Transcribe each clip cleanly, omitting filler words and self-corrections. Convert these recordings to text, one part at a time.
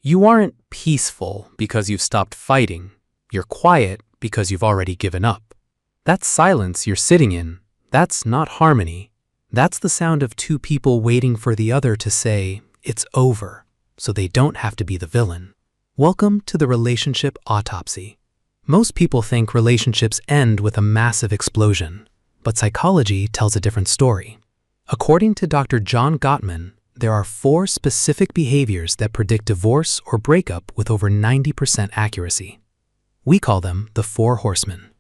You aren't peaceful because you've stopped fighting. You're quiet because you've already given up. That silence you're sitting in, that's not harmony. That's the sound of two people waiting for the other to say, it's over, so they don't have to be the villain. Welcome to the relationship autopsy. Most people think relationships end with a massive explosion, but psychology tells a different story. According to Dr. John Gottman, there are 4 specific behaviors that predict divorce or breakup with over 90% accuracy. We call them the 4 horsemen.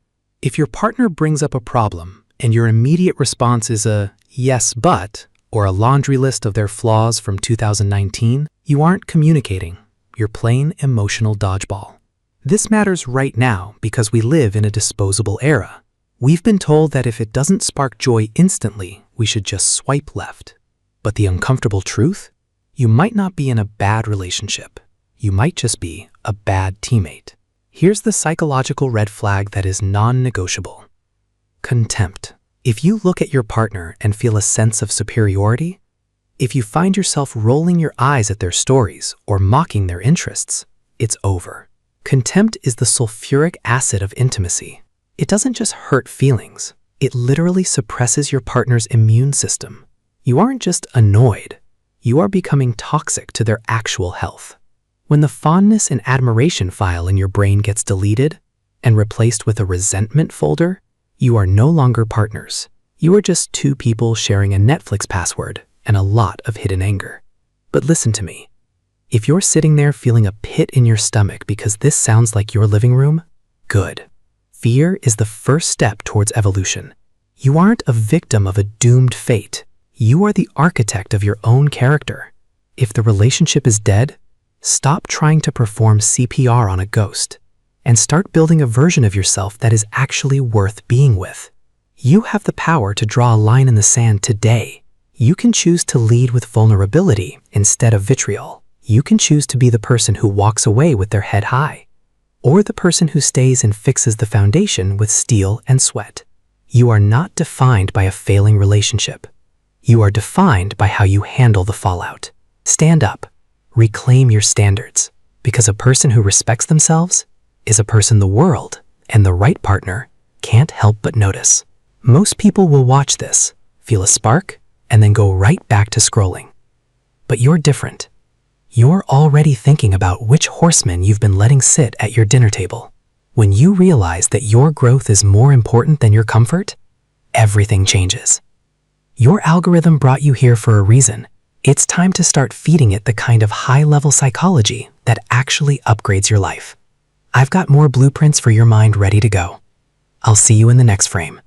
If your partner brings up a problem and your immediate response is a yes but or a laundry list of their flaws from 2019, you aren't communicating. You're playing emotional dodgeball. This matters right now because we live in a disposable era. We've been told that if it doesn't spark joy instantly, we should just swipe left. But the uncomfortable truth? You might not be in a bad relationship. You might just be a bad teammate. Here's the psychological red flag that is non-negotiable. Contempt. If you look at your partner and feel a sense of superiority, if you find yourself rolling your eyes at their stories or mocking their interests, it's over. Contempt is the sulfuric acid of intimacy. It doesn't just hurt feelings. It literally suppresses your partner's immune system. You aren't just annoyed. You are becoming toxic to their actual health. When the fondness and admiration file in your brain gets deleted and replaced with a resentment folder, you are no longer partners. You are just 2 people sharing a Netflix password and a lot of hidden anger. But listen to me. If you're sitting there feeling a pit in your stomach because this sounds like your living room, good. Fear is the first step towards evolution. You aren't a victim of a doomed fate. You are the architect of your own character. If the relationship is dead, stop trying to perform CPR on a ghost and start building a version of yourself that is actually worth being with. You have the power to draw a line in the sand today. You can choose to lead with vulnerability instead of vitriol. You can choose to be the person who walks away with their head high, or the person who stays and fixes the foundation with steel and sweat. You are not defined by a failing relationship. You are defined by how you handle the fallout. Stand up. Reclaim your standards, because a person who respects themselves is a person the world and the right partner can't help but notice. Most people will watch this, feel a spark, and then go right back to scrolling. But you're different. You're already thinking about which horseman you've been letting sit at your dinner table. When you realize that your growth is more important than your comfort, everything changes. Your algorithm brought you here for a reason. It's time to start feeding it the kind of high-level psychology that actually upgrades your life. I've got more blueprints for your mind ready to go. I'll see you in the next frame.